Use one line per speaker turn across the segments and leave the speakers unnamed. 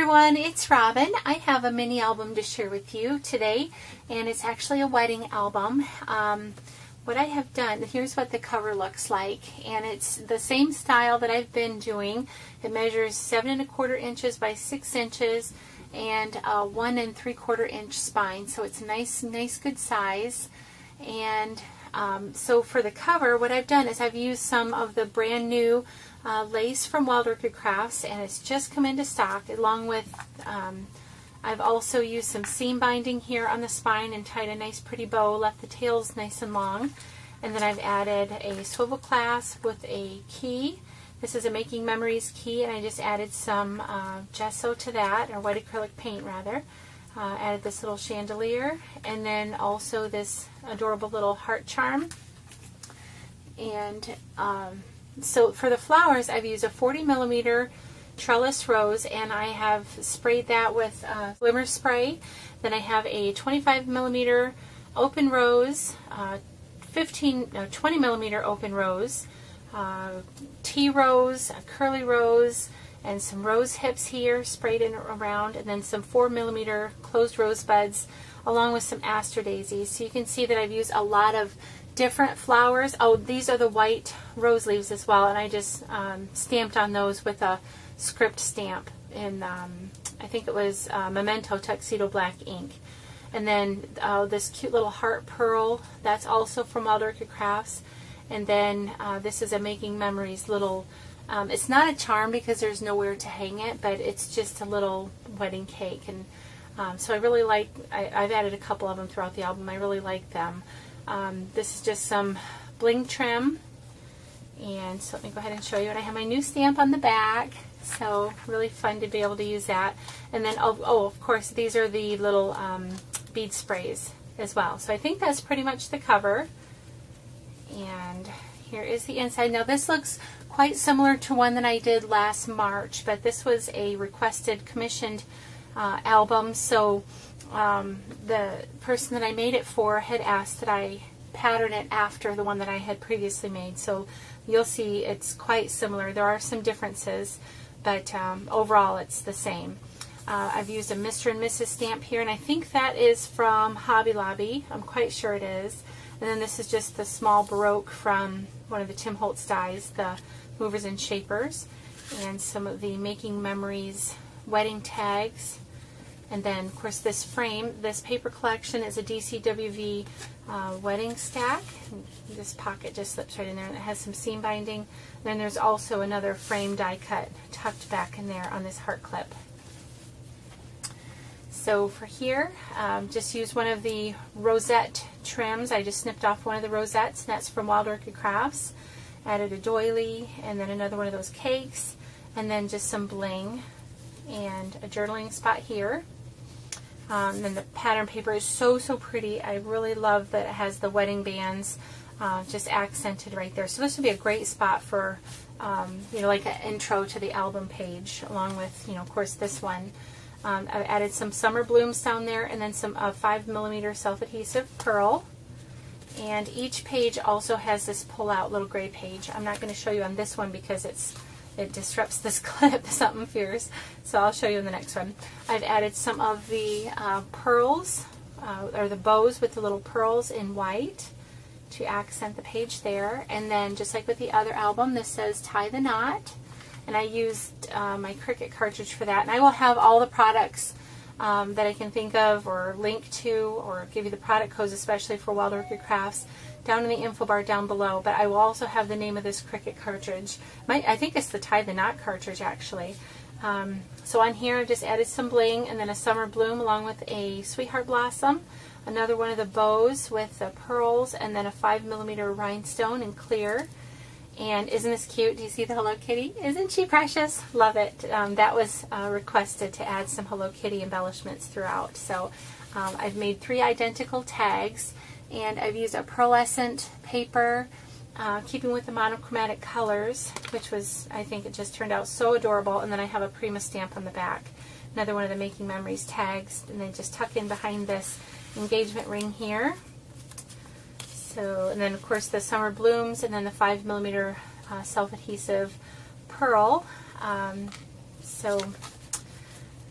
everyone, it's Robyn. I have a mini album to share with you today, and it's actually a wedding album. What I have done, here's what the cover looks like, and it's the same style that I've been doing. It measures 7 1/4 inches by 6 inches and 1 3/4 inch spine, so it's a nice good size. And so for the cover, what I've done is I've used some of the brand new lace from Wild Orchid Crafts, and it's just come into stock, along with I've also used some seam binding here on the spine and tied a nice pretty bow, left the tails nice and long. And then I've added a swivel clasp with a key. This is a Making Memories key, and I just added some gesso to that, or white acrylic paint rather. Added this little chandelier, and then also this adorable little heart charm. And so for the flowers, I've used a 40mm Trellis rose, and I have sprayed that with glimmer spray. Then I have a 25mm open rose, 20mm open rose, tea rose, a curly rose, and some rose hips here sprayed in around, and then some 4mm closed rosebuds, along with some aster daisies. So you can see that I've used a lot of different flowers. Oh, these are the white rose leaves as well, and I just stamped on those with a script stamp in, I think it was Memento Tuxedo Black ink. And then this cute little heart pearl, that's also from Wild Orchid Crafts. And then this is a Making Memories little, it's not a charm because there's nowhere to hang it, but it's just a little wedding cake. And so I really like, I've added a couple of them throughout the album. I really like them. This is just some bling trim, and so let me go ahead and show you. And I have my new stamp on the back, so really fun to be able to use that. And then, oh of course, these are the little bead sprays as well. So I think that's pretty much the cover. And here is the inside. Now this looks quite similar to one that I did last March, but this was a requested, commissioned album. So the person that I made it for had asked that I pattern it after the one that I had previously made. So you'll see it's quite similar. There are some differences, but overall it's the same. I've used a Mr. and Mrs. stamp here, and I think that is from Hobby Lobby. I'm quite sure it is. And then this is just the small Baroque from one of the Tim Holtz dies, the movers and shapers, and some of the Making Memories wedding tags. And then, of course, this frame, this paper collection is a DCWV wedding stack. This pocket just slips right in there, and it has some seam binding. And then there's also another frame die cut tucked back in there on this heart clip. So for here, just use one of the rosette trims. I just snipped off one of the rosettes, and that's from Wild Orchid Crafts. Added a doily, and then another one of those cakes, and then just some bling, and a journaling spot here. And then the pattern paper is so pretty. I really love that it has the wedding bands just accented right there. So this would be a great spot for, you know, like an intro to the album page, along with, you know, of course, this one. I've added some summer blooms down there, and then some 5mm self-adhesive pearl. And each page also has this pull-out little gray page. I'm not going to show you on this one because it disrupts this clip, something fierce, so I'll show you in the next one. I've added some of the pearls, or the bows with the little pearls in white to accent the page there. And then, just like with the other album, this says tie the knot, and I used my Cricut cartridge for that. And I will have all the products that I can think of, or link to, or give you the product codes, especially for Wild Orchid Crafts, down in the info bar down below. But I will also have the name of this Cricut cartridge. I think it's the tie the knot cartridge, actually. So on here I've just added some bling, and then a summer bloom along with a sweetheart blossom, another one of the bows with the pearls, and then a 5mm rhinestone in clear. And isn't this cute? Do you see the Hello Kitty? Isn't she precious? Love it. That was requested, to add some Hello Kitty embellishments throughout. So I've made 3 identical tags, and I've used a pearlescent paper, keeping with the monochromatic colors, which was, I think it just turned out so adorable. And then I have a Prima stamp on the back, another one of the Making Memories tags, and then just tuck in behind this engagement ring here. So, and then of course the summer blooms, and then the 5mm self-adhesive pearl. So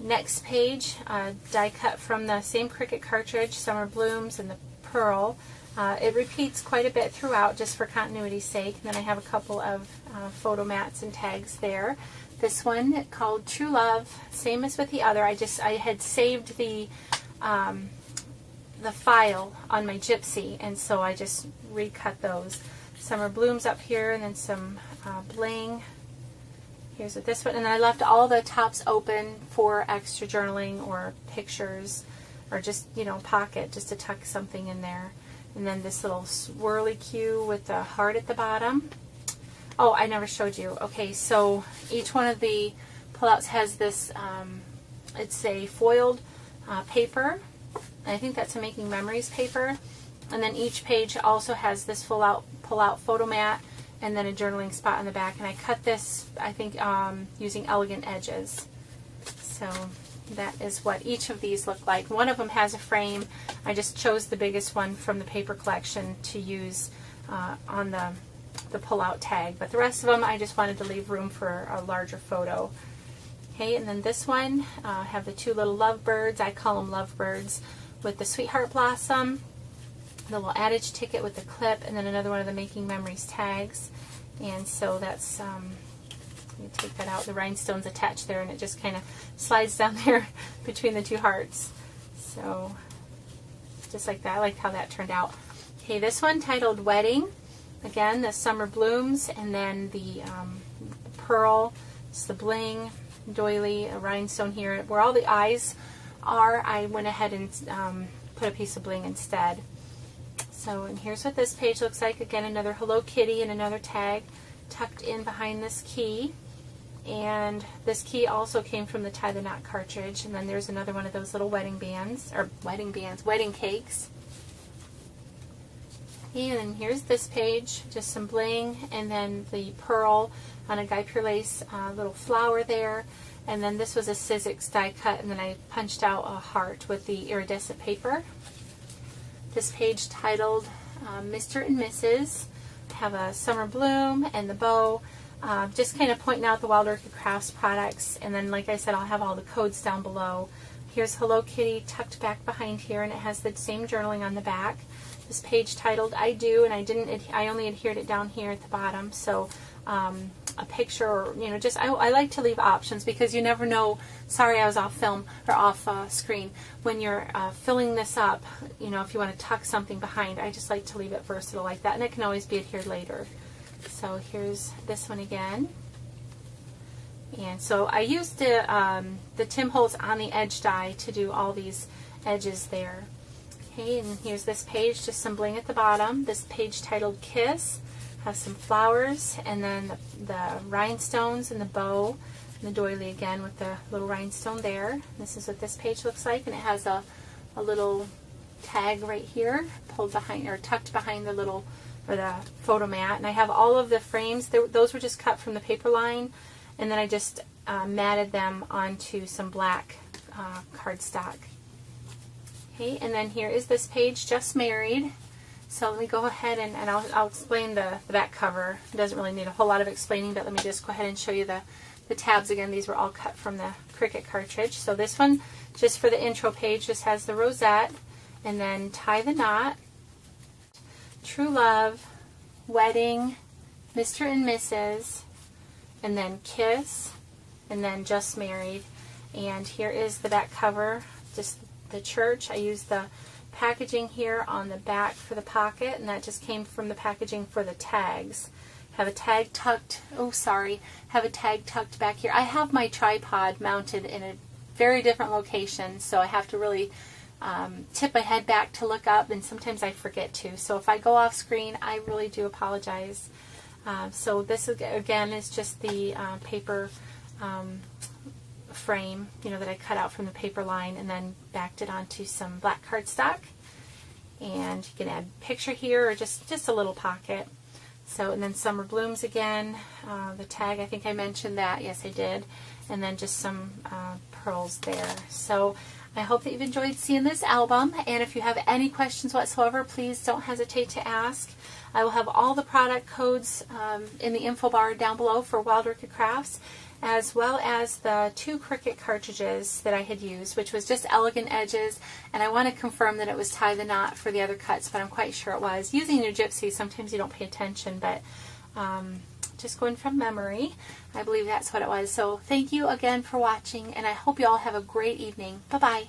next page, die cut from the same Cricut cartridge, Summer Blooms and the Pearl. It repeats quite a bit throughout just for continuity's sake. And then I have a couple of photo mats and tags there. This one called True Love, same as with the other. I had saved the file on my Gypsy, and so I just recut those. Summer Blooms up here, and then some bling. Here's with this one, and then I left all the tops open for extra journaling or pictures, or just, you know, pocket, just to tuck something in there. And then this little swirly cue with the heart at the bottom. Oh, I never showed you. Okay, so each one of the pullouts has this, it's a foiled paper. I think that's a Making Memories paper. And then each page also has this pull-out photo mat and then a journaling spot on the back. And I cut this, I think, using elegant edges. So that is what each of these look like. One of them has a frame. I just chose the biggest one from the paper collection to use on the pull-out tag. But the rest of them, I just wanted to leave room for a larger photo. Okay, and then this one, I have the two little lovebirds. I call them lovebirds, with the Sweetheart Blossom, the little adage ticket with the clip, and then another one of the Making Memories tags. And so that's, you take that out, the rhinestone's attached there, and it just kind of slides down there between the two hearts. So, just like that. I like how that turned out. Okay, this one titled Wedding. Again, the Summer Blooms, and then the pearl, it's the bling, doily, a rhinestone here. Where all the eyes are, I went ahead and put a piece of bling instead. So, and here's what this page looks like. Again, another Hello Kitty and another tag tucked in behind this key. And this key also came from the Tie the Knot cartridge. And then there's another one of those little wedding cakes. And then here's this page, just some bling, and then the pearl on a Guipure lace little flower there. And then this was a Sizzix die cut, and then I punched out a heart with the iridescent paper. This page titled Mr. and Mrs. have a Summer Bloom and the bow, just kind of pointing out the Wild Orchid Crafts products. And then, like I said, I'll have all the codes down below. Here's Hello Kitty tucked back behind here, and it has the same journaling on the back. This page titled I Do, and I only adhered it down here at the bottom. So a picture, or, you know, just I like to leave options, because you never know. Sorry, I was off film or off screen. When you're filling this up, you know, if you want to tuck something behind, I just like to leave it versatile like that, and it can always be adhered later. So here's this one again. And so I used the Tim Holtz on the edge die to do all these edges there. Okay, and here's this page, just some bling at the bottom. This page titled Kiss has some flowers, and then the rhinestones and the bow, and the doily again with the little rhinestone there. This is what this page looks like, and it has a little tag right here, pulled behind or tucked behind the little, or the photo mat. And I have all of the frames. Those were just cut from the paper line, and then I just matted them onto some black cardstock. Okay, and then here is this page, Just Married. So let me go ahead and I'll explain the back cover. It doesn't really need a whole lot of explaining, but let me just go ahead and show you the tabs again. These were all cut from the Cricut cartridge. So this one, just for the intro page, just has the rosette, and then Tie the Knot, True Love, Wedding, Mr. and Mrs., and then Kiss, and then Just Married. And here is the back cover, just the church. I used the packaging here on the back for the pocket, and that just came from the packaging for the tags. Have a tag tucked, have a tag tucked back here. I have my tripod mounted in a very different location, so I have to really tip my head back to look up, and sometimes I forget to. So if I go off screen, I really do apologize. So this again is just the paper frame, you know, that I cut out from the paper line and then backed it onto some black cardstock. And you can add a picture here, or just a little pocket. So, and then Summer Blooms again, the tag, I think I mentioned that. Yes, I did. And then just some pearls there. So I hope that you've enjoyed seeing this album, and if you have any questions whatsoever, please don't hesitate to ask. I will have all the product codes in the info bar down below for Wild Orchid Crafts, as well as the 2 Cricut cartridges that I had used, which was just Elegant Edges, and I want to confirm that it was Tie the Knot for the other cuts, but I'm quite sure it was. Using your Gypsy, sometimes you don't pay attention, but just going from memory, I believe that's what it was. So thank you again for watching, and I hope you all have a great evening. Bye-bye.